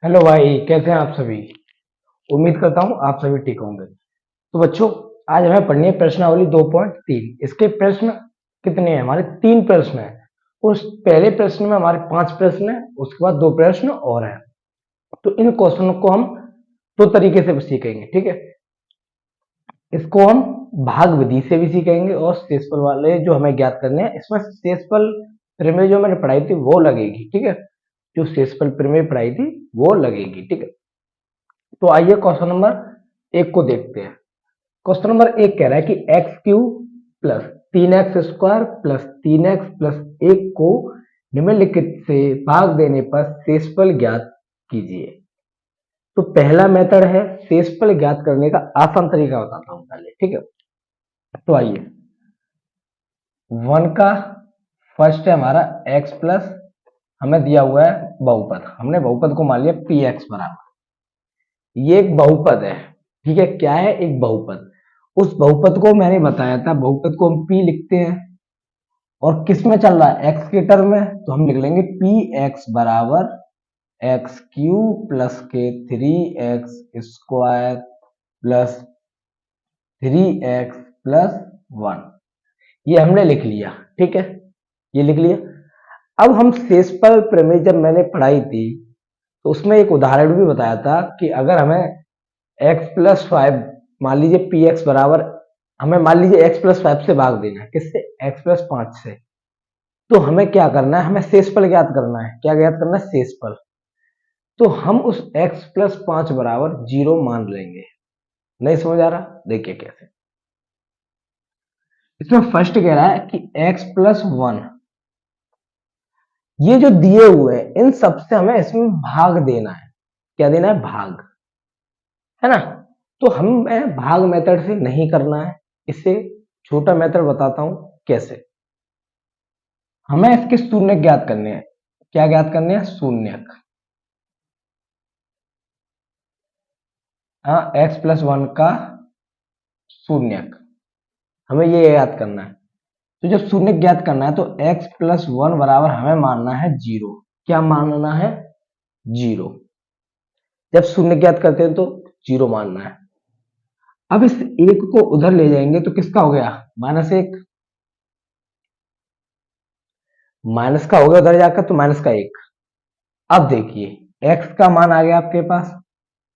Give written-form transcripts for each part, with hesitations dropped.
Hello भाई, कैसे हैं आप सभी। उम्मीद करता हूँ आप सभी ठीक होंगे। तो बच्चों, आज हमें पढ़नी है प्रश्नावली 2.3। इसके प्रश्न कितने हैं? हमारे 3 प्रश्न हैं। उस पहले प्रश्न में हमारे 5 प्रश्न हैं, उसके बाद 2 प्रश्न और हैं। तो इन क्वेश्चनों को हम 2 तरीके से सीखेंगे, ठीक है। इसको हम भाग विधि से भी सीखेंगे और शेषफल वाले जो हमें ज्ञात करने हैं, इसमें शेषफल प्रमेय जो मैंने पढ़ाई थी वो लगेगी, ठीक है। जो शेषफल प्रमेय पढ़ाई थी वो लगेगी, ठीक है। तो आइए क्वेश्चन नंबर 1 को देखते हैं। क्वेश्चन नंबर 1 कह रहा है कि x Q plus 3x² plus 3x+1 को निम्नलिखित से भाग देने पर शेषफल ज्ञात कीजिए। तो पहला मेथड है शेषफल ज्ञात करने का आसान तरीका बताता हूं पहले, ठीक है। तो आइए, 1 का फर्स्ट है हमारा x प्लस, हमें दिया हुआ है बहुपद, हमने बहुपद को मान लिया पी एक्स बराबर। ये एक बहुपद है, ठीक है। क्या है? एक बहुपद। उस बहुपद को मैंने बताया था, बहुपद को हम p लिखते हैं और किस में चल रहा है? x के टर्म में, तो हम लिख लेंगे पी एक्स बराबर एक्स क्यू प्लस के 3x² प्लस 3x+1। ये हमने लिख लिया, ठीक है। ये लिख लिया। अब हम शेषफल प्रमेय जब मैंने पढ़ाई थी तो उसमें एक उदाहरण भी बताया था कि अगर हमें x+5, मान लीजिए पी एक्स बराबर, हमें मान लीजिए x+5 से भाग देना है, किससे? x+5 से। तो हमें क्या करना है? हमें शेषफल ज्ञात करना है। क्या ज्ञात करना है? शेषफल। तो हम उस x+5 बराबर 0 मान लेंगे। नहीं समझ आ रहा? देखिए कैसे। इसमें फर्स्ट कह रहा है कि x+1, ये जो दिए हुए हैं इन सबसे हमें इसमें भाग देना है। क्या देना है? भाग, है ना। तो हमें भाग मेथड से नहीं करना है, इससे छोटा मेथड बताता हूं कैसे। हमें इसके शून्य ज्ञात करने हैं। क्या ज्ञात करने हैं? शून्यक। हाँ, x+1 का शून्यक हमें ये याद करना है। तो जब शून्य ज्ञात करना है तो x+1 बराबर हमें मानना है 0। क्या मानना है? 0। जब शून्य ज्ञात करते हैं तो 0 मानना है। अब इस एक को उधर ले जाएंगे तो किसका हो गया? -1। माइनस का हो गया उधर जाकर तो -1। अब देखिए x का मान आ गया आपके पास,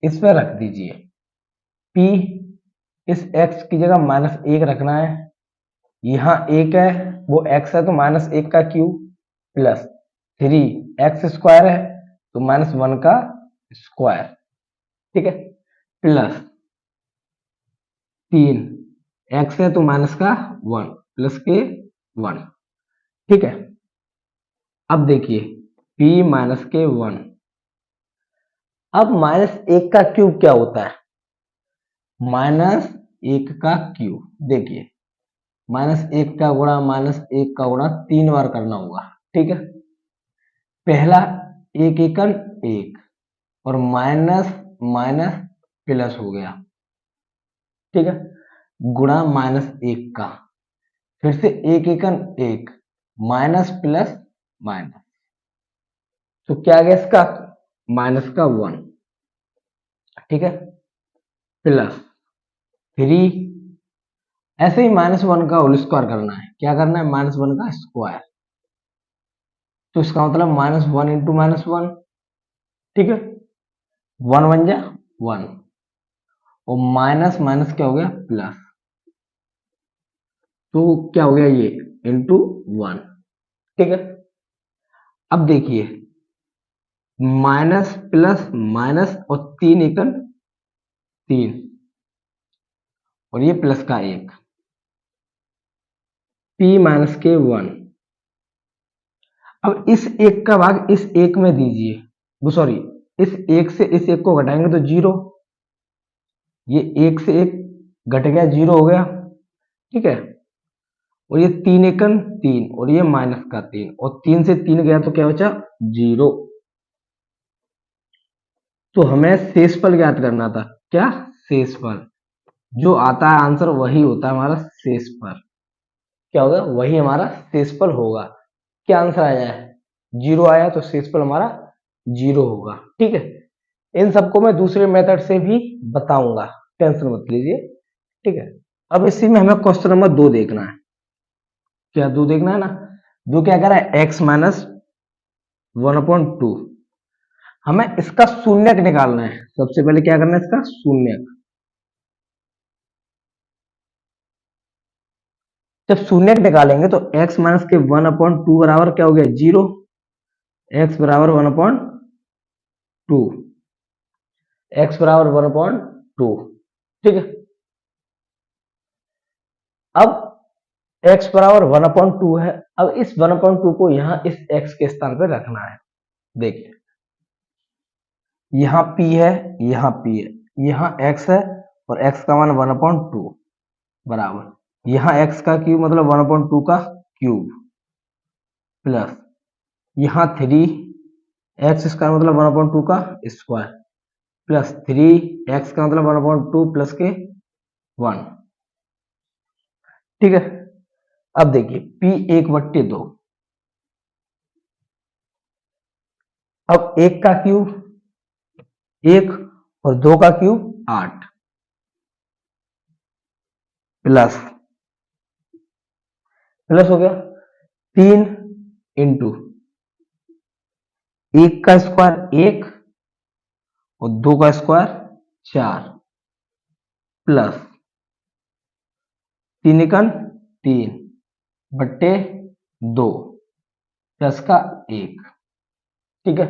इस पर रख दीजिए p। इस x की जगह -1 रखना है। यहाँ 1 है, वो x है तो -1 का क्यूब प्लस 3x² है तो -1 का स्क्वायर, ठीक है। प्लस 3 x है तो माइनस का 1 प्लस के 1, ठीक है। अब देखिए p माइनस के 1। अब -1 का क्यूब क्या होता है? -1 का क्यूब। देखिए -1 का गुणा -1 का गुणा 3 बार करना होगा, ठीक है। पहला 1 एकन 1 और माइनस माइनस प्लस हो गया, ठीक है। गुणा -1 का, फिर से 1 एकन 1 माइनस प्लस माइनस, तो क्या आ गया इसका? माइनस का 1, ठीक है। प्लस 3, ऐसे ही -1 का होल स्क्वायर करना है। क्या करना है? -1 का स्क्वायर। तो इसका मतलब -1 इंटू -1, ठीक है। 1 1 जा 1 और माइनस माइनस क्या हो गया? प्लस। तो क्या हो गया? ये इंटू 1, ठीक है। अब देखिए माइनस प्लस माइनस और 3 एकन 3 और ये प्लस का 1, p माइनस के 1। अब इस 1 का भाग इस 1 में दीजिए, वो सॉरी, इस 1 से इस 1 को घटाएंगे तो 0। ये 1 से 1 घट गया, 0 हो गया, ठीक है। और ये 3 एकन 3 और ये माइनस का 3 और 3 से 3 गया तो क्या बचा? 0। तो हमें शेषफल ज्ञात करना था। क्या? शेषफल। जो आता है आंसर वही होता है हमारा शेषफल। क्या होगा? वही हमारा शेषफल होगा। क्या आंसर आया है? 0 आया तो शेषफल हमारा 0 होगा, ठीक है। इन सबको मैं दूसरे मेथड से भी बताऊंगा, टेंशन मत लीजिए, ठीक है। अब इसी में हमें क्वेश्चन नंबर 2 देखना है। क्या 2 देखना है ना? 2 क्या कह रहा है? x minus 1/2। हमें इसका शून्यक निकालना है। सबसे पहले क्या करना है? इसका शून्यक। जब शून्यक निकालेंगे तो x माइनस के 1/2 बराबर क्या हो गया? 0। x बराबर 1/2, x बराबर 1/2, ठीक है। अब x बराबर 1/2 है। अब इस 1/2 को यहां इस x के स्थान पर रखना है। देखिए, यहाँ p है, यहाँ p है, यहाँ x है, और x का मान 1/2 बराबर यहाँ x का क्यूब मतलब 1/2 का क्यूब, प्लस यहाँ 3x स्क्वायर मतलब 1/2 का स्क्वायर, प्लस 3x का मतलब 1/2 प्लस के 1, ठीक है। अब देखिए p 1/2, अब 1 का क्यूब 1 और 2 का क्यूब 8, प्लस प्लस हो गया 3 इंटू 1 का स्क्वायर 1 और 2 का स्क्वायर 4, प्लस 3 एकन 3 बट्टे 2 प्लस का 1, ठीक है।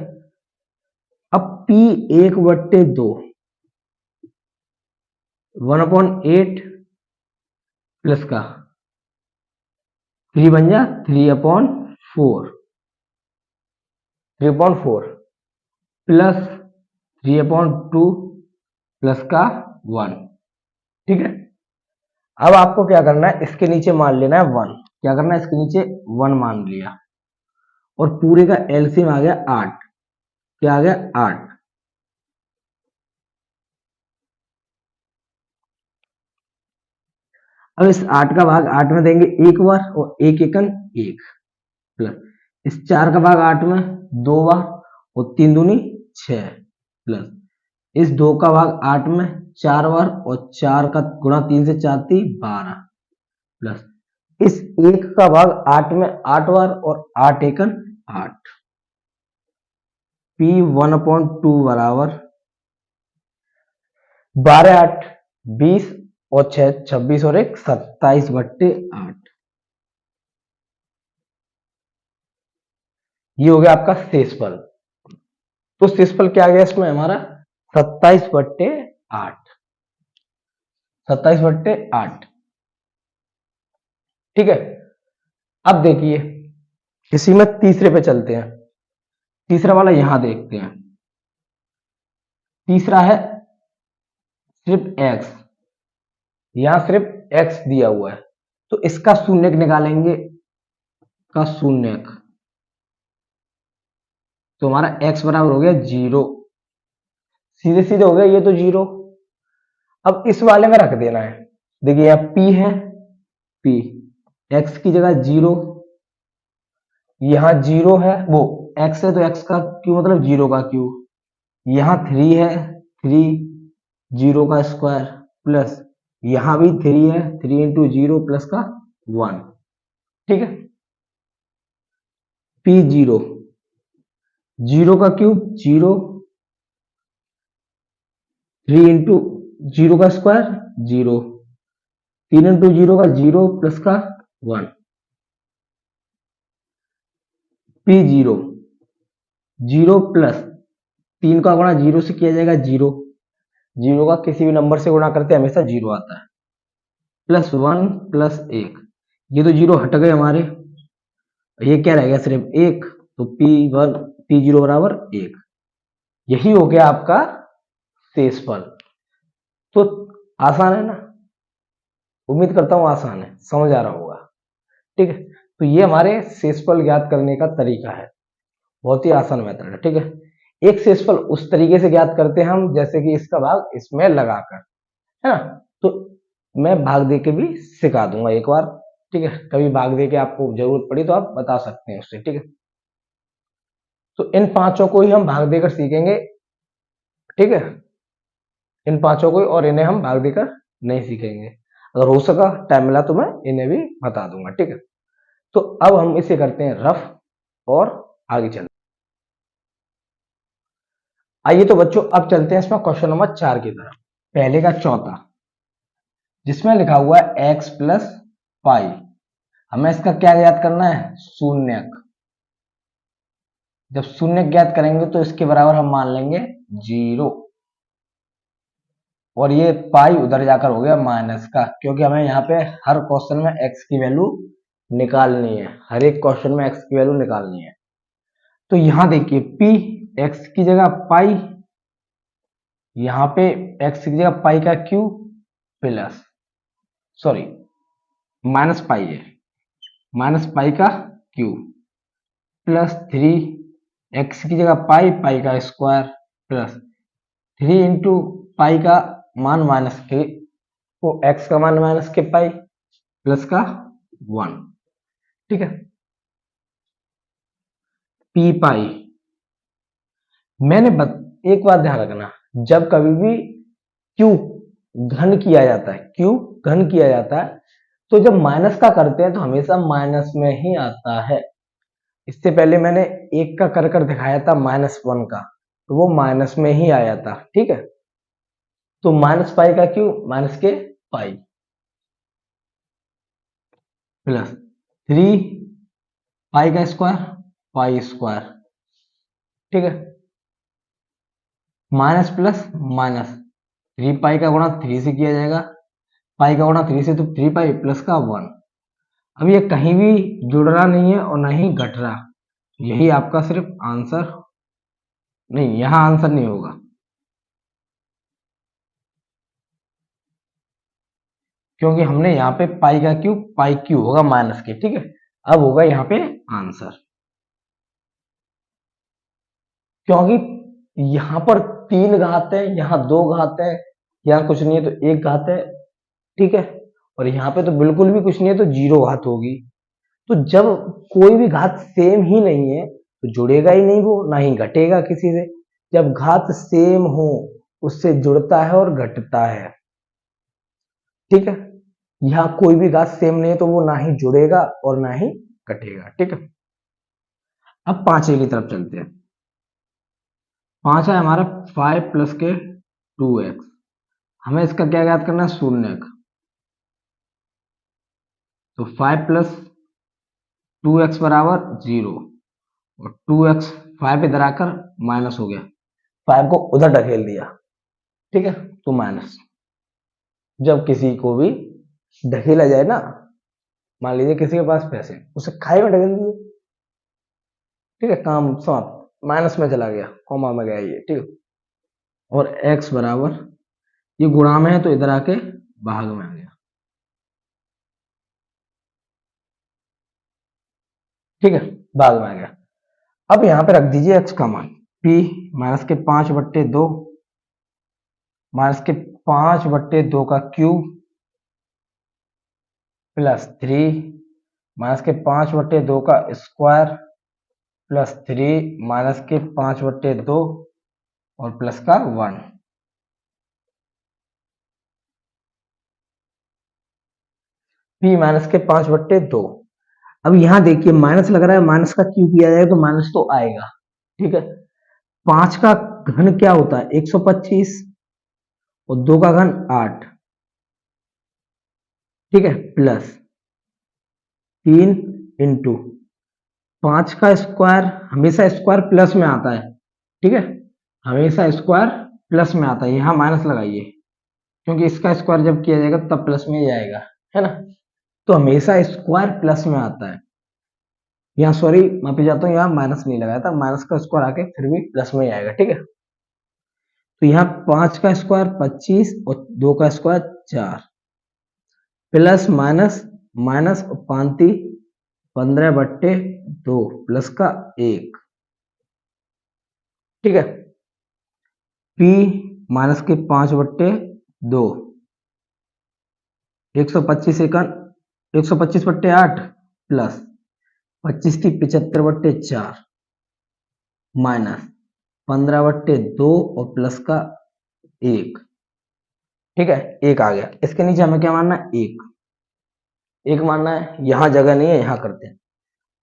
अब p 1/2 1/8 प्लस का 3 बन जा 3/4, 3/4 प्लस 3/2 प्लस का 1, ठीक है। अब आपको क्या करना है? इसके नीचे मान लेना है 1। क्या करना है? इसके नीचे 1 मान लिया, और पूरे का एलसीएम आ गया 8। क्या आ गया? 8। अब इस 8 का भाग 8 में देंगे एक बार, और 1 एकन 1, प्लस इस 4 का भाग 8 में 2 बार, और 3 दूनी 6, प्लस इस 2 का भाग 8 में 4 बार, और 4 का गुणा 3 से 4 × 3 12, प्लस इस 1 का भाग 8 में 8 बार, और 8 एकन 8। p 1/2 बराबर 12 8 20 और 6 26 और 1 27/8। ये हो गया आपका शेषफल। तो शेषफल क्या आ गया इसमें हमारा? 27/8, 27/8, ठीक है। अब देखिए इसी में तीसरे पे चलते हैं। तीसरा वाला यहां देखते हैं। तीसरा है सिर्फ x, यहां सिर्फ x दिया हुआ है, तो इसका शून्यक निकालेंगे। का शून्यक तो हमारा x बराबर हो गया 0, सीधे सीधे हो गया ये तो 0। अब इस वाले में रख देना है। देखिए यहाँ p है, p x की जगह 0, यहाँ 0 है, वो x है तो x का क्यूब मतलब 0 का क्यूब, यहाँ 3 है 3 0 का स्क्वायर, प्लस यहाँ भी 3 है 3 इंटू 0 प्लस का 1, ठीक है। p 0, 0 का क्यूब 0, 3 इंटू 0 का स्क्वायर 0, 3 इंटू 0 का 0 प्लस का 1, p 0, 0 प्लस 3 का गुणा 0 से किया जाएगा 0, 0 का किसी भी नंबर से गुणा करते हमेशा 0 आता है, प्लस 1 प्लस 1, ये तो 0 हट गए हमारे, ये क्या रह गया? सिर्फ 1, तो p1 p0 बराबर 1। यही हो गया आपका शेषफल। तो आसान है ना? उम्मीद करता हूं आसान है, समझ आ रहा होगा, ठीक है। तो ये हमारे शेषफल ज्ञात करने का तरीका है, बहुत ही आसान मेथड है, ठीक है। एक शेषफल उस तरीके से ज्ञात करते हैं हम जैसे कि इसका भाग इसमें लगाकर, है ना। तो मैं भाग दे के भी सिखा दूंगा एक बार, ठीक है। कभी भाग दे के आपको जरूरत पड़ी तो आप बता सकते हैं उससे, ठीक है। तो इन पांचों को ही हम भाग देकर सीखेंगे। ठीक है, इन पांचों को, और इन्हें हम भाग देकर नहीं सीखेंगे। अगर हो सका टाइम मिला तो मैं इन्हें भी बता दूंगा। ठीक है, तो अब हम इसे करते हैं रफ और आगे चलते। आइए तो बच्चों अब चलते हैं इसमें क्वेश्चन नंबर 4 की तरफ। पहले का चौथा, जिसमें लिखा हुआ है x प्लस पाई। हमें इसका क्या ज्ञात करना है? शून्यक। जब शून्य ज्ञात करेंगे तो इसके बराबर हम मान लेंगे 0, और ये पाई उधर जाकर हो गया माइनस का, क्योंकि हमें यहाँ पे हर क्वेश्चन में x की वैल्यू निकालनी है, हर एक क्वेश्चन में x की वैल्यू निकालनी है। तो यहां देखिए p, x की जगह पाई, यहाँ पे x की जगह पाई का Q plus, sorry minus pi है, माइनस पाई का क्यू प्लस 3, एक्स की जगह पाई, पाई का स्क्वायर प्लस 3 इंटू पाई का मान माइनस के, वो एक्स का मान माइनस के पाई प्लस का 1। ठीक है, पी पाई। मैंने एक बात ध्यान रखना, जब कभी भी क्यू घन किया जाता है, क्यू घन किया जाता है, तो जब माइनस का करते हैं तो हमेशा माइनस में ही आता है। इससे पहले मैंने एक का कर दिखाया था -1 का, तो वो माइनस में ही आया था। ठीक है, तो माइनस पाई का क्यू माइनस के पाई प्लस 3 पाई का स्क्वायर, पाई स्क्वायर। ठीक है, माइनस प्लस माइनस, 3 पाई का गुणा 3 से किया जाएगा, पाई का गुणा 3 से तो 3 पाई प्लस का 1। अब ये कहीं भी जुड़ रहा नहीं है और ना ही घट रहा, यही आपका सिर्फ आंसर, नहीं यहां आंसर नहीं होगा, क्योंकि हमने यहाँ पे पाई का क्यू, पाई क्यू होगा माइनस के। ठीक है, अब होगा यहाँ पे आंसर, क्योंकि यहाँ पर 3 घात है, यहाँ 2 घात है, यहाँ कुछ नहीं है तो 1 घात है। ठीक है, और यहाँ पे तो बिल्कुल भी कुछ नहीं है तो 0 घात होगी। तो जब कोई भी घात सेम ही नहीं है तो जुड़ेगा ही नहीं वो, ना ही घटेगा किसी से। जब घात सेम हो उससे जुड़ता है और घटता है। ठीक है, यहाँ कोई भी घात सेम नहीं है तो वो ना ही जुड़ेगा और ना ही घटेगा। ठीक है, अब पांचवे की तरफ चलते हैं। पांच है हमारा 5 प्लस के 2x। हमें इसका क्या ज्ञात करना है? शून्यक। तो 5 प्लस 2x बराबर 0, और 2x 5 इधर आकर माइनस हो गया, 5 को उधर ढकेल दिया। ठीक है, तो माइनस। जब किसी को भी ढकेला जाए ना, मान लीजिए किसी के पास पैसे, उसे खाई में ढकेल दिए, ठीक है, काम समाप्त, माइनस में चला गया, कॉमा में गया ये। ठीक है, और x बराबर, ये गुणा में है तो इधर आके भाग में आ गया। ठीक है, भाग में आ गया। अब यहां पे रख दीजिए x का मान, p माइनस के 5/2, माइनस के 5/2 का क्यूब प्लस 3 माइनस के 5/2 का स्क्वायर प्लस 3 माइनस के 5/2 और प्लस का 1। p माइनस के 5/2। अब यहां देखिए माइनस लग रहा है, माइनस का क्यों किया जाएगा तो माइनस तो आएगा। ठीक है, 5 का घन क्या होता है? 125, और 2 का घन 8। ठीक है, प्लस 3 इंटू 5 का स्क्वायर, हमेशा स्क्वायर प्लस में आता है। ठीक है, हमेशा स्क्वायर प्लस में आता है, यहां माइनस लगाइए क्योंकि इसका स्क्वायर जब किया जाएगा तब प्लस में ही आएगा, है ना। तो हमेशा स्क्वायर प्लस में आता है। यहाँ सॉरी माफी चाहता हूँ, यहाँ माइनस नहीं लगाया था, माइनस का स्क्वायर आके फिर भी प्लस में ही आएगा। ठीक है, तो यहाँ 5 का स्क्वायर 25 और 2 का स्क्वायर 4, प्लस माइनस माइनस, और 15/2 प्लस का 1। ठीक है, p माइनस के 5/2, 125 सेकंड, 125/8 प्लस 25 की 75/4 माइनस 15/2 और प्लस का 1। ठीक है, 1 आ गया। इसके नीचे हमें क्या मानना है? 1 मानना है। यहां जगह नहीं है, यहां करते हैं।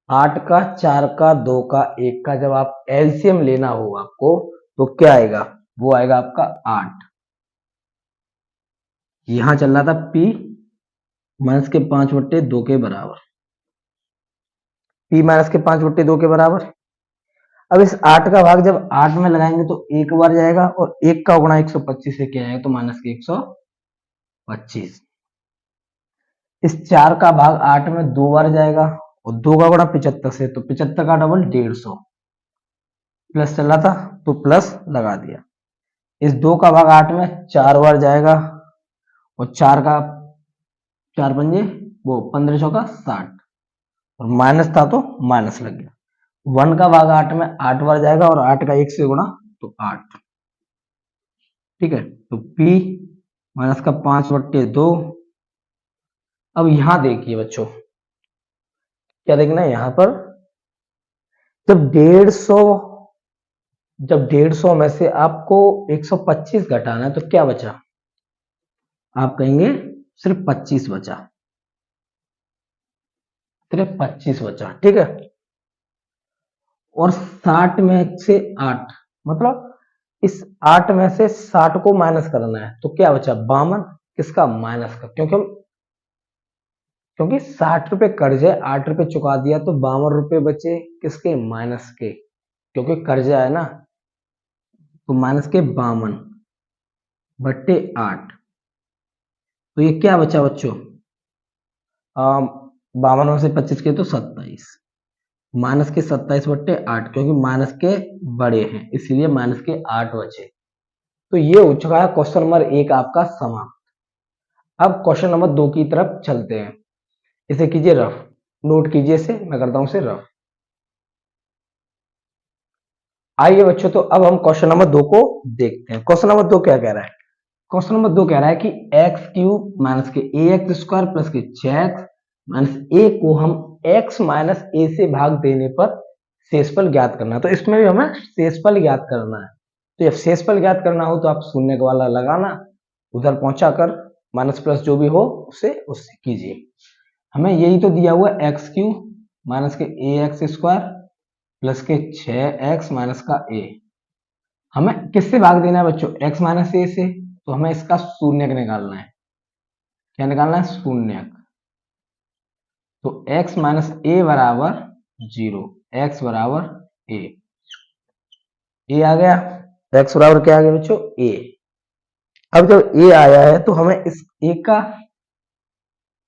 8 का, 4 का, 2 का, 1 का जब आप एलसीएम लेना हो आपको, तो क्या आएगा? वो आएगा आपका 8। यहां चल रहा था P माइनस के 5/2 के बराबर। P माइनस के 5/2 के बराबर। अब इस 8 का भाग जब 8 में लगाएंगे तो एक बार जाएगा, और 1 का गुणा 125 से क्या आएगा? तो माइनस के 125। इस 4 का भाग 8 में 2 बार जाएगा, और 2 का गुणा 75 से, तो 75 का डबल 150। प्लस चल रहा था तो प्लस लगा दिया। इस 2 का भाग 8 में 4 बार जाएगा, और 4 का 4 पंजे वो 15 का 60, और माइनस था तो माइनस लग गया। 1 का भाग 8 में 8 बार जाएगा, और 8 का 1 से गुणा तो 8। ठीक है, तो P माइनस का 5/2। अब यहां देखिए बच्चों, क्या देखना है यहां पर? जब 150 में से आपको 125 घटाना है तो क्या बचा? आप कहेंगे सिर्फ 25 बचा, सिर्फ 25 बचा। ठीक है, और 60 में से 8, मतलब इस 8 में से 60 को माइनस करना है, तो क्या बचा? 52। किसका? माइनस का। क्योंकि 60 रुपए कर्ज है, 8 रुपए चुका दिया, तो 52 रुपए बचे किसके? माइनस के। क्योंकि कर्जा है ना, तो माइनस के 52/8। तो ये क्या बचा बच्चों? 52 में से 25 के तो 27, माइनस के 27/8, क्योंकि माइनस के बड़े हैं इसीलिए माइनस के 8 बचे। तो ये हो चुका है क्वेश्चन नंबर 1 आपका समाप्त। अब क्वेश्चन नंबर 2 की तरफ चलते हैं। इसे कीजिए रफ, नोट कीजिए इसे, मैं करता हूं इसे रफ। आइए बच्चों, तो अब हम क्वेश्चन नंबर 2 को देखते हैं। क्वेश्चन नंबर 2 क्या कह रहा है? क्वेश्चन नंबर 2 कह रहा है कि x³ माइनस के ax² प्लस के 6x माइनस a को हम x माइनस a से भाग देने पर शेषफल ज्ञात करना है। तो इसमें भी हमें शेषफल ज्ञात करना है। तो जब शेषफल ज्ञात करना हो तो आप शून्य का वाला लगाना, उधर पहुंचा कर माइनस प्लस जो भी हो उससे कीजिए। हमें यही तो दिया हुआ x³ माइनस के ax² प्लस के 6x माइनस का a। हमें किससे भाग देना है बच्चों? x माइनस a से। तो हमें इसका शून्यक निकालना है। क्या निकालना है? शून्यक। तो x माइनस a बराबर 0, x बराबर a। a आ गया, x बराबर क्या आ गया बच्चों? a। अब जब a आया है तो हमें इस a का,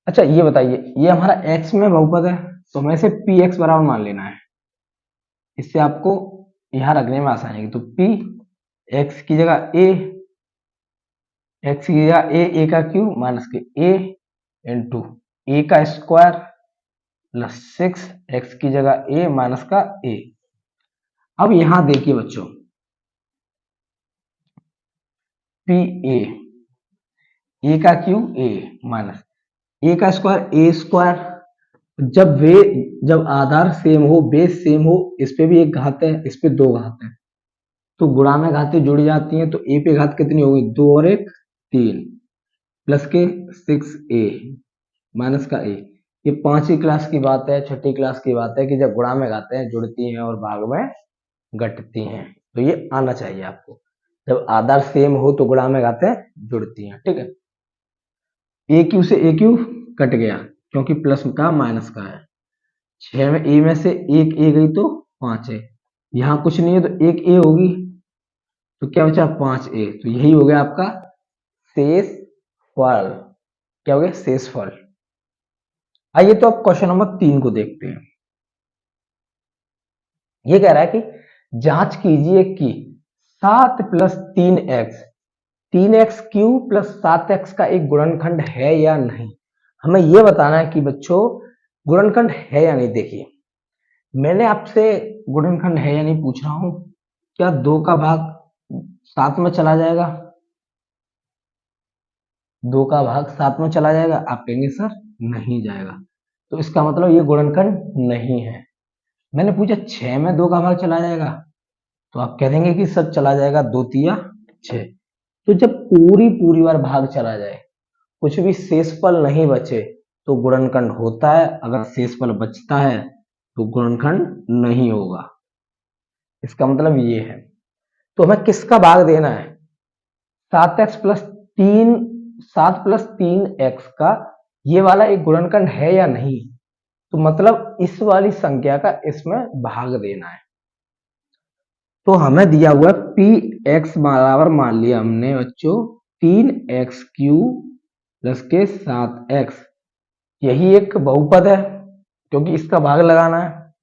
अच्छा ये बताइए, ये हमारा x में बहुपद है, तो हमें इसे px बराबर मान लेना है। इससे आपको यहां रखने में आसानी है। तो p x की जगह a, x की जगह a का क्यूब माइनस के a इंटू a का स्क्वायर प्लस 6 x की जगह a माइनस का a। अब यहां देखिए बच्चों, पी ए का क्यूब a माइनस a का स्क्वायर a स्क्वायर। जब आधार सेम हो, बेस सेम हो, इस पे भी एक घात है, इस पे दो घात है, तो गुणा में घातें जुड़ जाती हैं। तो a पे घात कितनी होगी? 2 और 1 3 प्लस के 6a माइनस का a। ये 5वीं क्लास की बात है, 6ठी क्लास की बात है कि जब गुणा में घातें जुड़ती हैं और भाग में घटती हैं, तो ये आना चाहिए आपको। जब आधार सेम हो तो गुणा में घातें जुड़ती हैं। ठीक है, ए क्यू से ए क्यू कट गया क्योंकि प्लस का माइनस का है। 6 में ए में से एक ए गई तो 5 है, यहां कुछ नहीं है तो एक ए होगी, तो क्या बचा? 5a। तो यही हो गया आपका शेष फल। क्या हो गया? शेष फल। आइए तो अब क्वेश्चन नंबर 3 को देखते हैं। ये कह रहा है कि जांच कीजिए कि 7 plus 3x cube plus 7x का एक गुणनखंड है या नहीं। हमें यह बताना है कि बच्चों गुणनखंड है या नहीं। देखिए, मैंने आपसे गुणनखंड है या नहीं पूछ रहा हूं। क्या 2 का भाग 7 में चला जाएगा? 2 का भाग 7 में चला जाएगा? आप कहेंगे सर नहीं जाएगा, तो इसका मतलब ये गुणनखंड नहीं है। मैंने पूछा 6 में 2 का भाग चला जाएगा? तो आप कह देंगे कि सर चला जाएगा 2 तिया 6। तो जब पूरी बार भाग चला जाए, कुछ भी शेषफल नहीं बचे, तो गुणनखंड होता है। अगर शेषफल बचता है तो गुणनखंड नहीं होगा। इसका मतलब ये है। तो हमें किसका भाग देना है? 7x प्लस 3, 7 प्लस 3x का ये वाला एक गुणनखंड है या नहीं, तो मतलब इस वाली संख्या का इसमें भाग देना है। तो हमें दिया हुआ पी एक्स बराबर मान लिया हमने बच्चों 3x क्यू प्लस के 7x, यही एक बहुपद है क्योंकि इसका भाग लगाना है,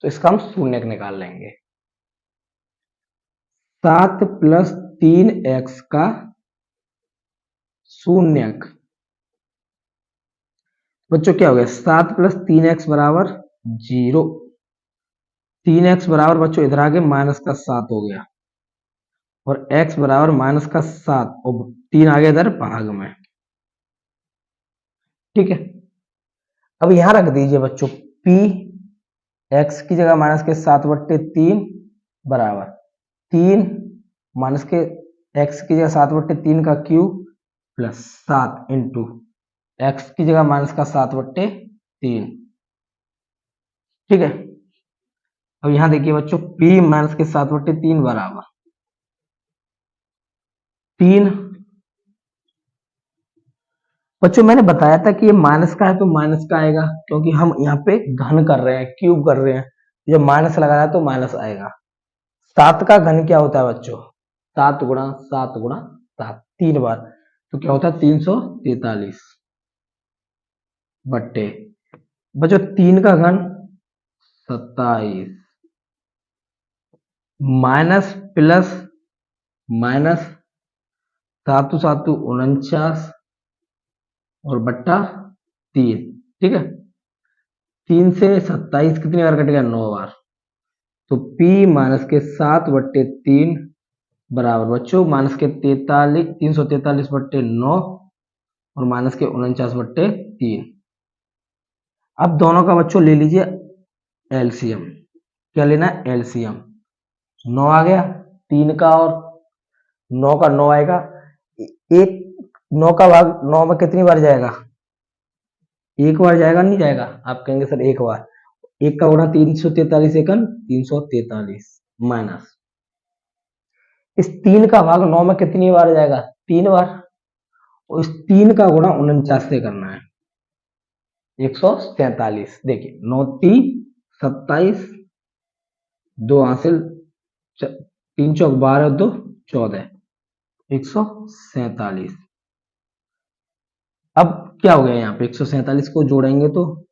तो इसका हम शून्यक निकाल लेंगे। 7 प्लस 3x का शून्यक, बच्चों क्या हो गया? 7 प्लस 3x बराबर 0, 3x बराबर बच्चों इधर आगे माइनस का 7 हो गया, और x बराबर माइनस का 7 और 3 आगे इधर भाग में। ठीक है, अब यहां रख दीजिए बच्चों p x की जगह माइनस के 7/3 बराबर 3 माइनस के x की जगह 7/3 का क्यूब प्लस 7 इंटू x की जगह माइनस का 7/3। ठीक है, अब यहां देखिए बच्चों p माइनस के 7/3 बराबर 3। बच्चों मैंने बताया था कि ये माइनस का है तो माइनस का आएगा, क्योंकि हम यहाँ पे घन कर रहे हैं, क्यूब कर रहे हैं, जब माइनस लगा रहा है तो माइनस आएगा। 7 का घन क्या होता है बच्चों? 7 गुणा 7 गुणा 7, 3 बार, तो क्या होता है 343 बट्टे बच्चों 3 का घन 27 माइनस प्लस माइनस 7 7 49 और बट्टा 3। ठीक है, 3 से 27 कितनी बार कटेगा? 9 बार। तो P माइनस के 7/3 बराबर बच्चों माइनस के 343/9 और माइनस के 49/3। अब दोनों का बच्चों ले लीजिए एलसीएम। क्या लेना है? एलसीएम। 9 आ गया, 3 का और 9 का 9 आएगा। एक 9 का भाग 9 में कितनी बार जाएगा? एक बार जाएगा, नहीं जाएगा? आप कहेंगे सर एक बार। एक का गुणा 343 एकन 343 माइनस इस 3 का भाग 9 में कितनी बार जाएगा? 3 बार। और इस 3 का गुणा 49 से करना है 147। देखिए 9 3 27, 2 हासिल, 3 चौक 12 2 14, 147। अब क्या हो गया? यहाँ पे 147 को जोड़ेंगे तो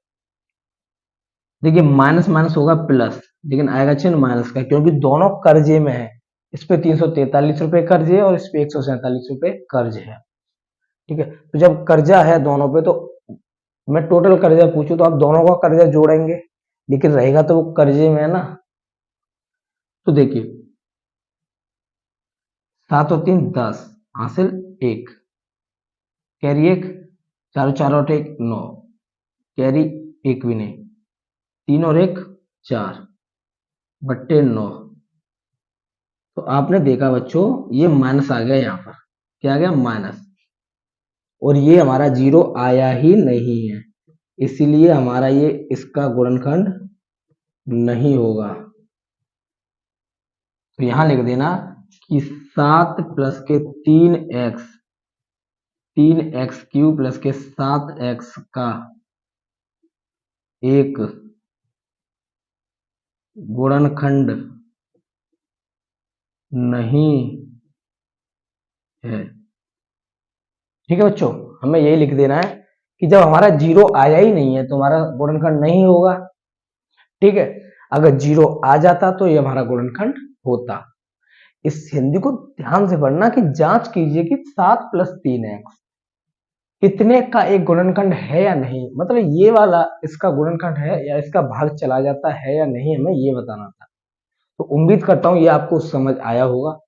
देखिए माइनस माइनस होगा प्लस, लेकिन आएगा चिन्ह माइनस का, क्योंकि दोनों कर्जे में है। इस पे 343 रुपए कर्ज है और इस पे 147 रुपए कर्ज है। ठीक है, तो जब कर्जा है दोनों पे, तो मैं टोटल कर्जा पूछूं तो आप दोनों का कर्जा जोड़ेंगे, लेकिन रहेगा तो वो कर्जे में है ना। तो देखिए 7 और 3 10 हासिल 1, कैरी 1, 4 4 और 1 9, कैरी 1 भी नहीं, 3 और 1 4 बट्टे 9। तो आपने देखा बच्चों ये माइनस आ गया, यहाँ पर क्या आ गया? माइनस। और ये हमारा 0 आया ही नहीं है, इसीलिए हमारा ये इसका गुणनखंड नहीं होगा। तो यहां लिख देना कि 7 प्लस के 3x क्यूब प्लस के 7x का एक गुणनखंड नहीं है। ठीक है बच्चों, हमें यही लिख देना है कि जब हमारा 0 आया ही नहीं है तो हमारा गुणनखंड नहीं होगा। ठीक है, अगर 0 आ जाता तो ये हमारा गुणनखंड होता। इस हिंदी को ध्यान से पढ़ना कि जांच कीजिए कि 7 प्लस 3x इतने का एक गुणनखंड है या नहीं, मतलब ये वाला इसका गुणनखंड है या इसका भाग चला जाता है या नहीं, हमें ये बताना था। तो उम्मीद करता हूं ये आपको समझ आया होगा।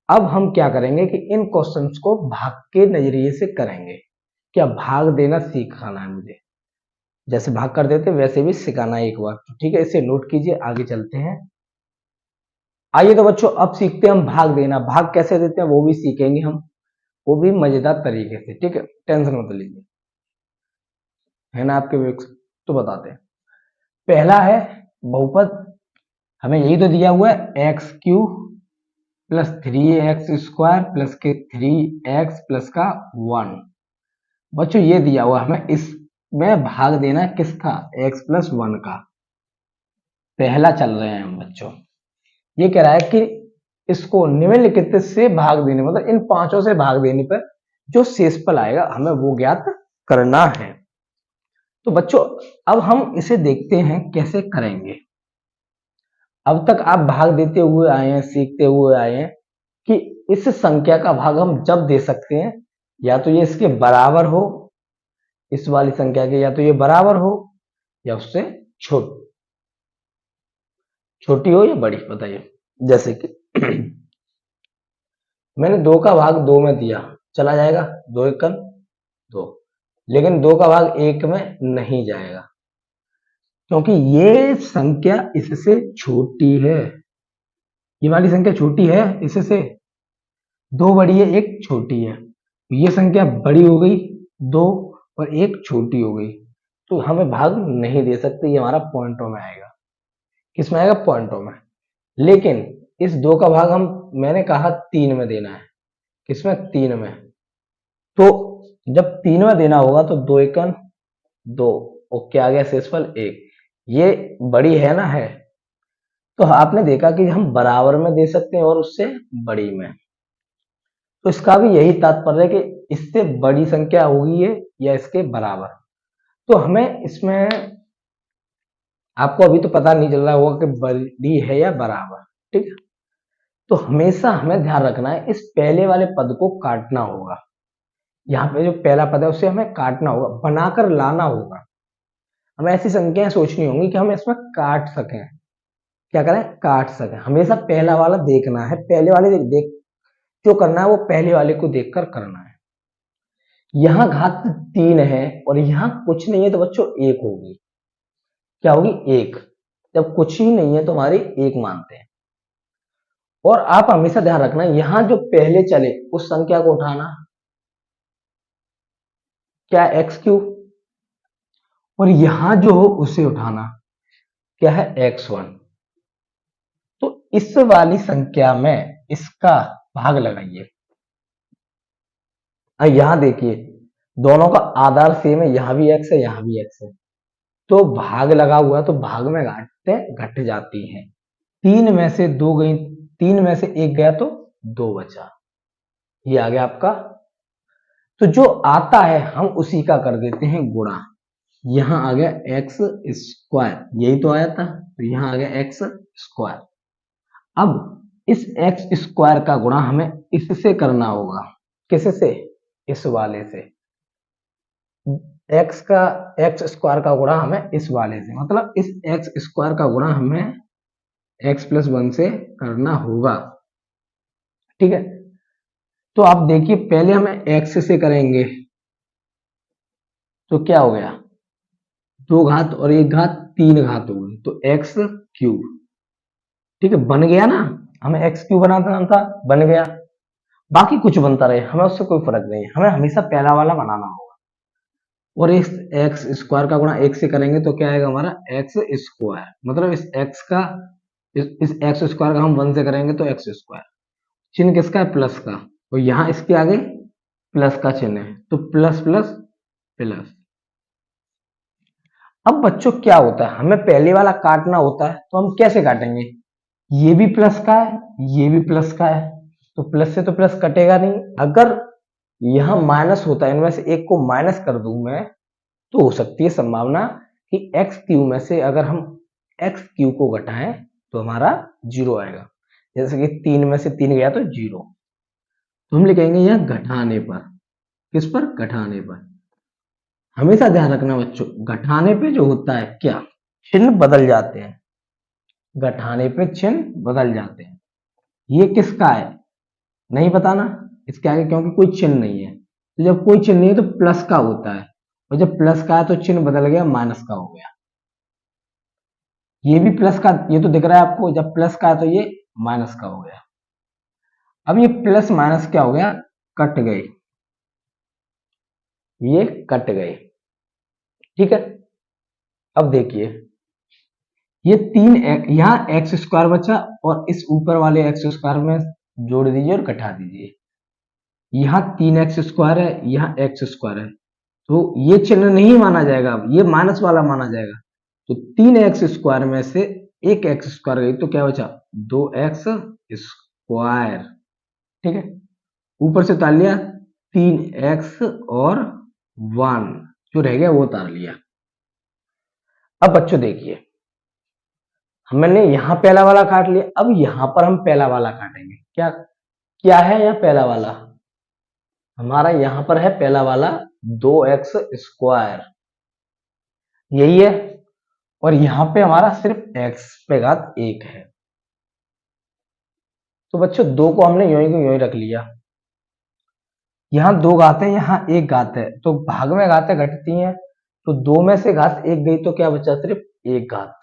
अब हम क्या करेंगे कि इन क्वेश्चंस को भाग के नजरिए से करेंगे। क्या भाग देना सिखाना है मुझे, जैसे भाग कर देते वैसे भी सिखाना है एक बार। ठीक है, इसे नोट कीजिए, आगे चलते हैं। आइए तो बच्चों अब सीखते हैं हम भाग देना। भाग कैसे देते हैं वो भी सीखेंगे हम, वो भी मजेदार तरीके से। ठीक है, टेंशन मत लीजिए, है ना आपके विवेक से? तो बताते हैं। पहला है बहुपद, हमें यही तो दिया हुआ है, x cube plus 3x² plus के 3x प्लस का 1। बच्चों ये दिया हुआ हमें, इसमें भाग देना है किसका, x प्लस 1 का। पहला चल रहे हैं हम बच्चों। ये कह रहा है कि इसको निम्नलिखित से भाग देने, मतलब इन पांचों से भाग देने पर जो शेषफल आएगा हमें वो ज्ञात करना है। तो बच्चों अब हम इसे देखते हैं कैसे करेंगे। अब तक आप भाग देते हुए आए हैं, सीखते हुए आए हैं कि इस संख्या का भाग हम जब दे सकते हैं या तो ये इसके बराबर हो, इस वाली संख्या के, या तो ये बराबर हो या उससे छोटी हो या बड़ी, बताइए। जैसे कि मैंने 2 का भाग 2 में दिया, चला जाएगा, 2 एकम 2, लेकिन 2 का भाग 1 में नहीं जाएगा क्योंकि ये संख्या इससे छोटी है। ये वाली संख्या छोटी है इससे, 2 बड़ी है 1 छोटी है। ये संख्या बड़ी हो गई 2 और 1 छोटी हो गई, तो हमें भाग नहीं दे सकते, ये हमारा पॉइंटों में आएगा। किस में आएगा, पॉइंटों में। लेकिन इस 2 का भाग हम, मैंने कहा 3 में देना है, किसमें, 3 में। तो जब 3 में देना होगा तो 2 एकम 2 और क्या आ गया शेषफल 1। ये बड़ी है ना, है, तो आपने देखा कि हम बराबर में दे सकते हैं और उससे बड़ी में। तो इसका भी यही तात्पर्य है कि इससे बड़ी संख्या होगी ये या इसके बराबर। तो हमें इसमें, आपको अभी तो पता नहीं चल रहा होगा कि बड़ी है या बराबर, ठीक है। तो हमेशा हमें ध्यान रखना है, इस पहले वाले पद को काटना होगा। यहाँ पे जो पहला पद है उसे हमें काटना होगा, बनाकर लाना होगा। हमें ऐसी संख्याएं सोचनी होंगी कि हम इसमें काट सकें। क्या करें, काट सकें। हमेशा पहला वाला देखना है, पहले वाले देख जो करना है वो पहले वाले को देखकर करना है। यहाँ घात 3 है और यहाँ कुछ नहीं है तो बच्चों 1 होगी। क्या होगी, 1। जब कुछ ही नहीं है तो हमारी 1 मानते हैं। और आप हमेशा ध्यान रखना, यहां जो पहले चले उस संख्या को उठाना, क्या, x³ और यहां जो हो उसे उठाना, क्या है, x1। तो इस वाली संख्या में इसका भाग लगाइए। यहां देखिए दोनों का आधार सेम है, यहां भी x है यहां भी x है, तो भाग लगा हुआ तो भाग में घटते घट जाती हैं। 3 में से 2 गई, 3 में से 1 गया तो 2 बचा, ये आ गया आपका। तो जो आता है हम उसी का कर देते हैं गुणा। यहां आ गया x², यही तो आया था, तो यहां आ गया x²। अब इस x² का गुणा हमें इससे करना होगा, किससे, इस वाले से। x² का गुणा हमें इस वाले से, मतलब इस x² का गुणा हमें x प्लस 1 से करना होगा, ठीक है। तो आप देखिए पहले हमें x से करेंगे तो क्या हो गया, 2 घात और 1 घात 3 घात हो गई, तो x³, ठीक है, बन गया ना। हमें x³ बनाना था, बन गया। बाकी कुछ बनता रहे हमें उससे कोई फर्क नहीं है, हमें हमेशा पहला वाला बनाना होगा। और इस x² का गुणा 1 से करेंगे तो क्या आएगा हमारा, x², मतलब इस x का, इस x² का हम 1 से करेंगे तो x²। चिन्ह किसका है, प्लस का, और यहाँ इसके आगे प्लस का चिन्ह है, तो प्लस प्लस प्लस। अब बच्चों क्या होता है, हमें पहले वाला काटना होता है तो हम कैसे काटेंगे, ये भी प्लस का है ये भी प्लस का है, तो प्लस से तो प्लस कटेगा नहीं। अगर यहां माइनस होता है, इनमें से एक को माइनस कर दूं मैं, तो हो सकती है संभावना कि x³ में से अगर हम x³ को घटाएं तो हमारा 0 आएगा। जैसे कि 3 में से 3 गया तो 0, तो हम लिखेंगे यह घटाने पर, किस पर, घटाने पर। हमेशा ध्यान रखना बच्चों, घटाने पे जो होता है क्या, चिन्ह बदल जाते हैं, घटाने पे चिन्ह बदल जाते हैं। ये किसका है, नहीं पता ना, इसके आगे क्योंकि कोई चिन्ह नहीं है, तो जब कोई चिन्ह नहीं है तो प्लस का होता है, और जब प्लस का है तो चिन्ह बदल गया, माइनस का हो गया। ये भी प्लस का, ये तो दिख रहा है आपको, जब प्लस का है तो ये माइनस का हो गया। अब ये प्लस माइनस क्या हो गया, कट गए, ये कट गए। ठीक है, अब देखिए ये यहाँ एक्स स्क्वायर बचा और इस ऊपर वाले एक्स स्क्वायर में जोड़ दीजिए और घटा दीजिए। यहाँ 3x² है, यहाँ एक्स स्क्वायर है, तो ये चिन्ह नहीं माना जाएगा, अब ये माइनस वाला माना जाएगा। तो 3x² में से एक एक्स स्क्वायर गई तो क्या बचा, 2x²। ठीक है, ऊपर से उतार लिया 3x और 1, जो रह गया वो उतार लिया। अब बच्चों देखिए, हमने यहाँ पहला वाला काट लिया, अब यहाँ पर हम पहला वाला काटेंगे। क्या क्या है यहाँ पहला वाला, हमारा यहाँ पर है पहला वाला 2x², यही है। और यहाँ पे हमारा सिर्फ x⁴ है। तो बच्चों दो को हमने यूं ही रख लिया। यहाँ दो घात है, यहाँ एक घात है, तो भाग में घातें घटती हैं, तो दो में से घात एक गई तो क्या बचा, सिर्फ एक घात।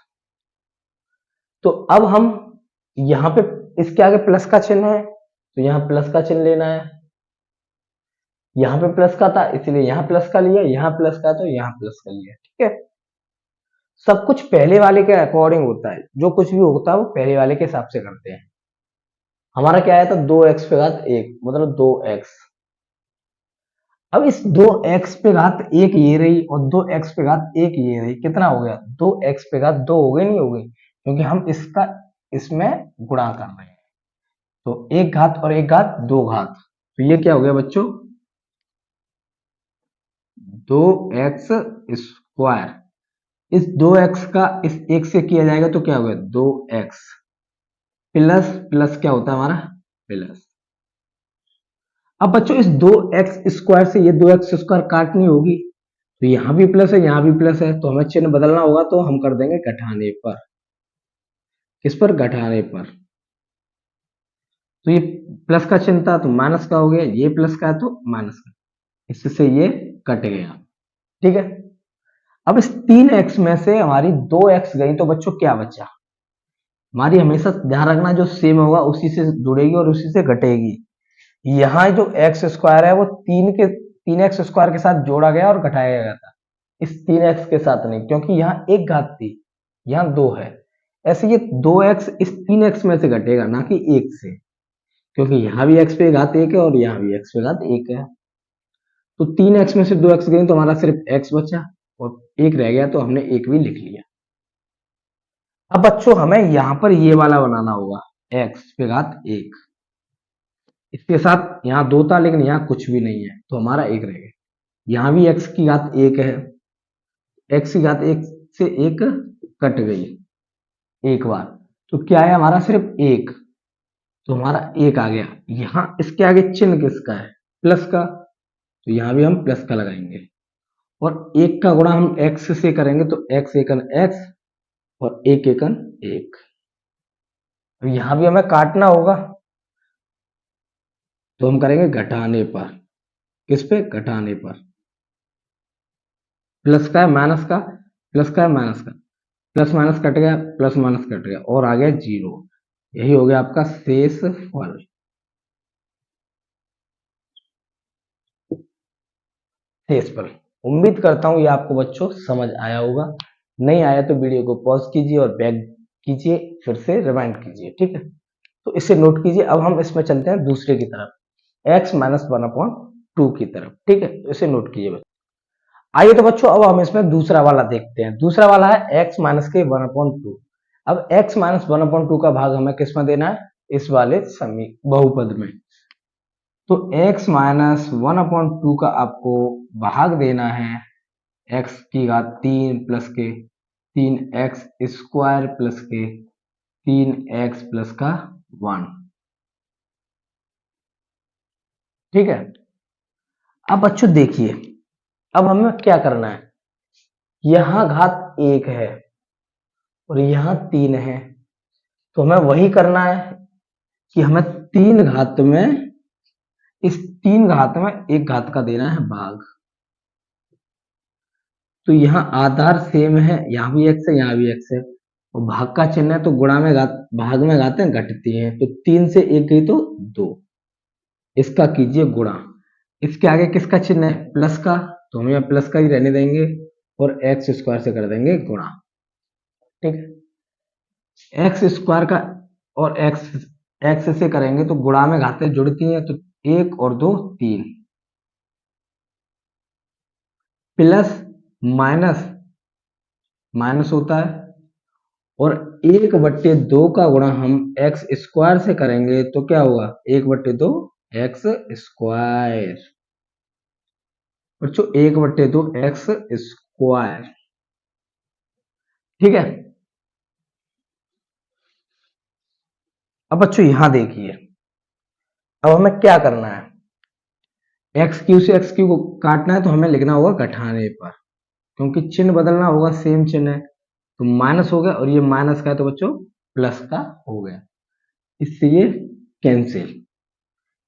तो अब हम यहाँ पे इसके आगे प्लस का चिन्ह है, तो यहाँ प्लस का चिन्ह लेना है। यहाँ पे प्लस का था इसलिए यहाँ प्लस का लिया, यहाँ प्लस का तो यहाँ प्लस का लिया। ठीक है, सब कुछ पहले वाले के अकॉर्डिंग होता है, जो कुछ भी होता है वो पहले वाले के हिसाब से करते हैं। हमारा क्या आया था, 2x⁴ मतलब 2x। अब इस 2x⁴ ये रही और 2x⁴ ये रही, कितना हो गया, 2x⁴ हो गई, नहीं हो गई, क्योंकि हम इसका इसमें गुणा कर रहे हैं। तो एक घात और एक घात, दो घात, तो ये क्या हो गया बच्चों, 2x²। इस 2x का इस एक से किया जाएगा तो क्या होगा, 2x प्लस प्लस क्या होता है हमारा, प्लस। अब बच्चों इस 2x² से ये 2x² काटनी होगी, तो यहां भी प्लस है यहाँ भी प्लस है, तो हमें चिन्ह बदलना होगा, तो हम कर देंगे घटाने पर। किस पर, घटाने पर। तो ये प्लस का चिन्ह था तो माइनस का हो गया, ये प्लस का है तो माइनस का, इससे ये कट गया। ठीक है, अब इस 3x में से हमारी 2x गई तो बच्चों क्या बचा, हमारी हमेशा ध्यान रखना जो सेम होगा उसी से जुड़ेगी और उसी से घटेगी। यहाँ जो x² है वो 3x² के साथ जोड़ा गया और घटाया गया था, इस 3x के साथ नहीं, क्योंकि यहाँ एक घात थी, यहाँ दो है। ऐसे ये 2x इस 3x में से घटेगा, ना कि एक से, क्योंकि यहाँ भी x⁴ एक है और यहाँ भी x⁴ एक है। तो 3x में से 2x गई तो हमारा सिर्फ x बचा और एक रह गया, तो हमने एक भी लिख लिया। अब बच्चों हमें यहाँ पर ये वाला बनाना होगा, x⁴ इसके साथ यहाँ दो था लेकिन यहाँ कुछ भी नहीं है, तो हमारा एक रह गया। यहाँ भी x⁴ है, x⁴ से एक कट गई एक बार, तो क्या है हमारा, सिर्फ एक, तो हमारा एक आ गया। यहाँ इसके आगे चिन्ह किसका है, प्लस का, तो यहाँ भी हम प्लस का लगाएंगे। और एक का गुणा हम x से करेंगे तो x एकन x और एक एकन एक। तो यहाँ भी हमें काटना होगा, तो हम करेंगे घटाने पर। किस पे, घटाने पर। प्लस का है माइनस का, प्लस का है माइनस का, प्लस माइनस कट गया, प्लस माइनस कट गया और आ गया 0। यही हो गया आपका शेष फल। शेष फल। उम्मीद करता हूं ये आपको बच्चों समझ आया होगा, नहीं आया तो वीडियो को पॉज कीजिए और बैक कीजिए, फिर से रिवाइंड कीजिए। ठीक है, तो इसे नोट कीजिए। अब हम इसमें चलते हैं दूसरे की तरफ, x - 1/2 की तरफ। ठीक है, तो इसे नोट कीजिए बच्चों। आइए तो बच्चों अब हम इसमें दूसरा वाला देखते हैं। दूसरा वाला है x - 1/2। अब x - 1/2 का भाग हमें किस में देना है, इस वाले बहुपद में। तो x - 1/2 का आपको भाग देना है x की घात 3 प्लस के 3x² प्लस के 3x प्लस का 1। ठीक है, अब बच्चों देखिए, अब हमें क्या करना है, यहां घात 1 है और यहां 3 है, तो हमें वही करना है कि हमें 3 घात में, इस 3 घात में एक घात का देना है भाग। तो यहाँ आधार सेम है, यहाँ भी x है यहाँ भी x है, और भाग का चिन्ह है तो गुणा में भाग में घातें घटती हैं, तो 3 से 1 गई तो 2, इसका कीजिए गुणा। इसके आगे किसका चिन्ह है, प्लस का, तो हम यहाँ प्लस का ही रहने देंगे और एक्स स्क्वायर से कर देंगे गुणा। ठीक है, एक्स स्क्वायर का और एक्स एक्स से करेंगे तो गुणा में घातें जुड़ती हैं, तो 1 और 2 3, प्लस माइनस माइनस होता है, और 1/2 का गुणा हम एक्स स्क्वायर से करेंगे तो क्या होगा, 1/2 एक्स स्क्वायर, बच्चों 1/2 एक्स स्क्वायर। ठीक है, अब बच्चों यहां देखिए, अब हमें क्या करना है, एक्स क्यू से एक्स क्यू को काटना है तो हमें लिखना होगा घटाने पर, क्योंकि चिन्ह बदलना होगा, सेम चिन्ह है, तो माइनस हो गया और ये माइनस का है तो बच्चों प्लस का हो गया, इससे ये कैंसिल,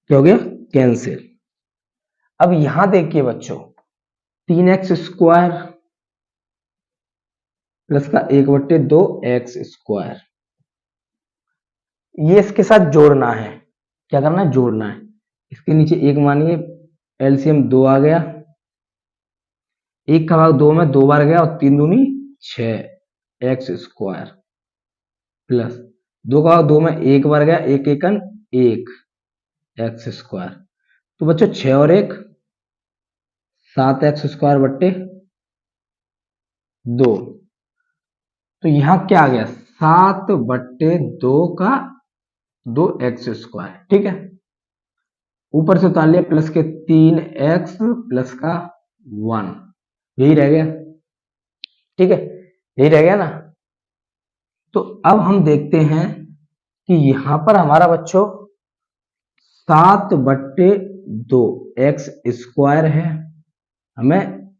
क्या हो गया, कैंसिल। अब यहां देखिए बच्चों, 3x² प्लस का 1/2 एक्स स्क्वायर, ये इसके साथ जोड़ना है, क्या करना है, जोड़ना है। इसके नीचे एक मानिए, एलसीएम 2 आ गया, 1 का भाग 2 में 2 बार गया और 3 दूनी 6 एक्स स्क्वायर, प्लस 2 का भाग 2 में 1 बार गया, 1 एकन 1 एक्स स्क्वायर, तो बच्चों 6 और 1 7 एक्स स्क्वायर बट्टे 2, तो यहां क्या आ गया, 7/2 का 2 एक्स स्क्वायर। ठीक है, ऊपर से उतार लिया प्लस के 3x प्लस का 1, यही रह गया। ठीक है, यही रह गया ना। तो अब हम देखते हैं कि यहां पर हमारा बच्चों 7/2 एक्स स्क्वायर है, हमें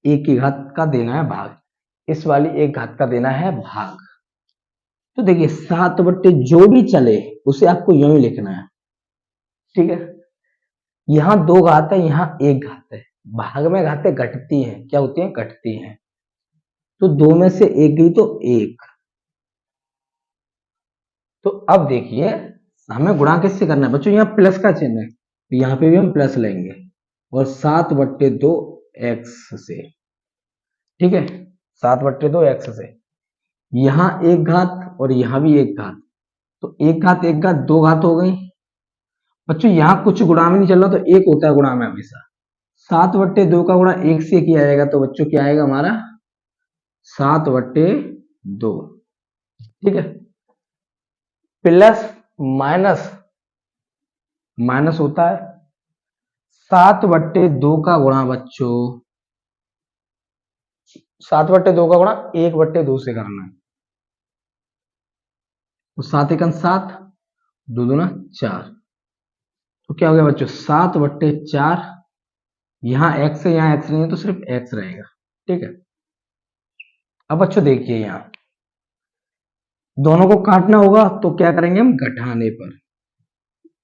एक ही घात का देना है भाग, इस वाली एक घात का देना है भाग। तो देखिए 7/, जो भी चले उसे आपको यूं ही लिखना है। ठीक है, यहां 2 घात है, यहां 1 घात है, भाग में घातें घटती हैं, क्या होती हैं, घटती हैं, तो 2 में से 1 गई तो 1। तो अब देखिए हमें गुणा किससे करना है बच्चों, यहाँ प्लस का चिन्ह है तो यहाँ पे भी हम प्लस लेंगे, और 7/2 एक्स से। ठीक है, 7/2 एक्स से, यहाँ एक घात और यहाँ भी एक घात, तो एक घात एक घात 2 घात हो गई। बच्चों यहाँ कुछ गुणा में नहीं चल रहा, तो एक होता है गुणा में हमेशा, 7/2 का गुणा 1 से किया जाएगा, तो बच्चों क्या आएगा हमारा 7/2। ठीक है, प्लस माइनस माइनस होता है, 7/2 का गुणा बच्चों, 7/2 का गुणा 1/2 से करना है, तो 7 एकम 7, 2 दूना 4, तो क्या हो गया बच्चों 7/4, यहाँ एक्स है, यहाँ एक्स नहीं है तो सिर्फ एक्स रहेगा। ठीक है, अब बच्चों देखिए यहाँ दोनों को काटना होगा तो क्या करेंगे हम, घटाने पर,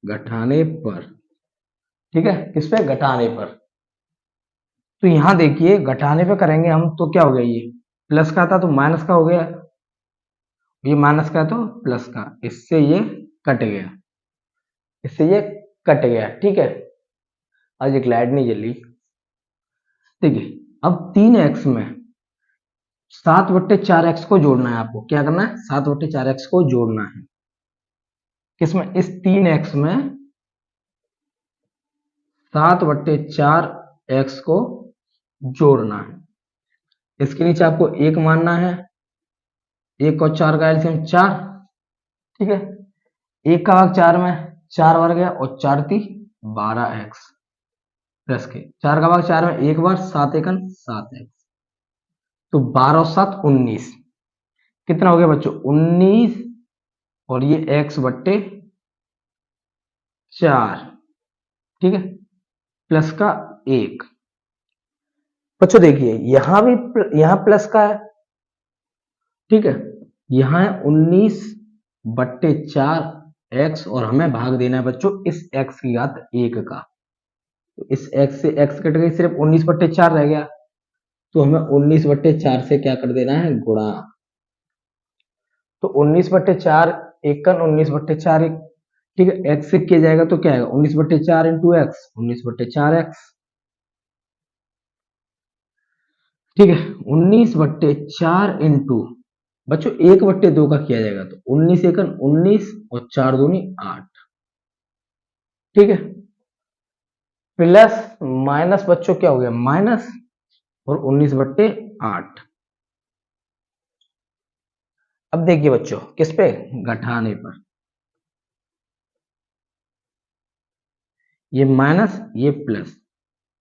घटाने पर। ठीक है, किस पे, घटाने पर। तो यहां देखिए घटाने पे करेंगे हम तो क्या हो गया, ये प्लस का था तो माइनस का हो गया, ये माइनस का तो प्लस का, इससे ये कट गया, इससे ये कट गया। ठीक है, आज एक लाइट नहीं जली। ठीक है, अब 3x में 7/4x को जोड़ना है, आपको क्या करना है, 7/4x को जोड़ना है, किसमें, इस 3x में 7/4x को जोड़ना है, इसके नीचे आपको 1 मानना है, 1 और 4 का एलसीएम 4। ठीक है, 1 का भाग 4 में 4 बार गया और 4 × 3 = 12x, प्लस के 4 का भाग 4 में 1 बार, 7 एकन 7x, तो 12 और 7 19, कितना हो गया बच्चों 19, और ये x/4। ठीक है, प्लस का 1। बच्चों देखिए यहां भी यहां प्लस का है। ठीक है, यहां है 19/4x, और हमें भाग देना है बच्चों इस x की घात 1 का, तो इस x से x कट गई, सिर्फ 19/4 रह गया, तो हमें 19/4 से क्या कर देना है, गुणा। तो 19/4 एकन 19/4 एक, ठीक है, एक्स से किया जाएगा तो क्या आएगा 19/4 इंटू एक्स 19/4x, ठीक है। 19/4 इंटू बच्चों 1/2 का किया जाएगा तो 19 एकन 19 और 4 दूनी 8, ठीक है। प्लस माइनस बच्चों क्या हो गया माइनस और 19/8। अब देखिए बच्चों किस पे घटाने पर, ये माइनस ये प्लस,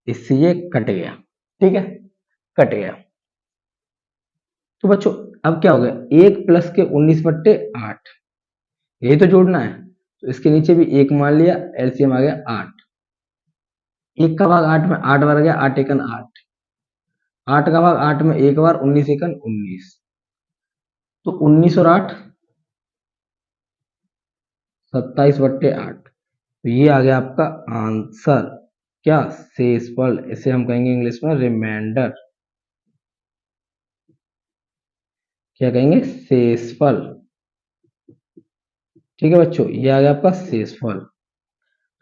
इससे ये कट गया, ठीक है, कट गया। तो बच्चों अब क्या हो गया 1 प्लस के 19/8, यही तो जोड़ना है, तो इसके नीचे भी 1 मान लिया, एलसीएम आ गया 8, 1 का भाग 8 में 8 बार गया, 8 एकन 8, 8 का भाग 8 में 1 बार 19 एकन 19, तो 19 और 8 27/8, तो ये आ गया आपका आंसर, क्या शेषफल, इसे हम कहेंगे इंग्लिश में रिमाइंडर, क्या कहेंगे शेषफल, ठीक है बच्चों, ये आ गया आपका शेषफल।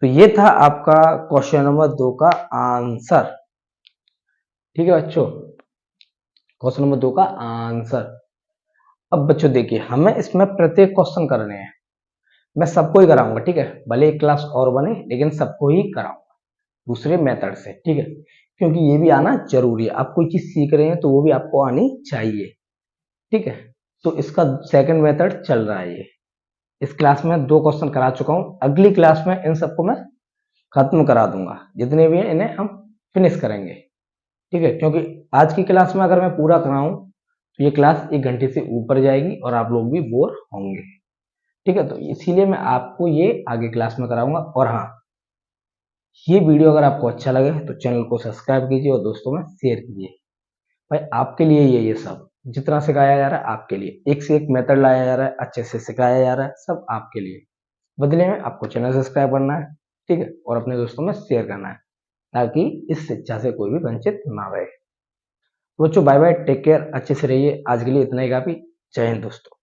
तो ये था आपका क्वेश्चन नंबर 2 का आंसर, ठीक है बच्चों, क्वेश्चन नंबर 2 का आंसर। अब बच्चों देखिए हमें इसमें प्रत्येक क्वेश्चन करने हैं, मैं सबको ही कराऊंगा, ठीक है, भले एक क्लास और बने लेकिन सबको ही कराऊंगा दूसरे मेथड से, ठीक है, क्योंकि ये भी आना जरूरी है, आप कोई चीज सीख रहे हैं तो वो भी आपको आनी चाहिए, ठीक है। तो इसका सेकंड मेथड चल रहा है ये, इस क्लास में 2 क्वेश्चन करा चुका हूं, अगली क्लास में इन सबको मैं खत्म करा दूंगा, जितने भी हैं इन्हें हम फिनिश करेंगे, ठीक है, क्योंकि आज की क्लास में अगर मैं पूरा कराऊं तो ये क्लास 1 घंटे से ऊपर जाएगी और आप लोग भी बोर होंगे, ठीक है। तो इसीलिए मैं आपको ये आगे क्लास में कराऊंगा। और हाँ, ये वीडियो अगर आपको अच्छा लगे तो चैनल को सब्सक्राइब कीजिए और दोस्तों में शेयर कीजिए, भाई आपके लिए ये सब जितना सिखाया जा रहा है आपके लिए, एक से एक मेथड लाया जा रहा है, अच्छे से सिखाया जा रहा है, सब आपके लिए, बदले में आपको चैनल सब्सक्राइब करना है, ठीक है, और अपने दोस्तों में शेयर करना है, ताकि इस शिक्षा से कोई भी वंचित ना रहे। तो बच्चों बाय बाय, टेक केयर, अच्छे से रहिए, आज के लिए इतना ही काफी। जय हिंद दोस्तों।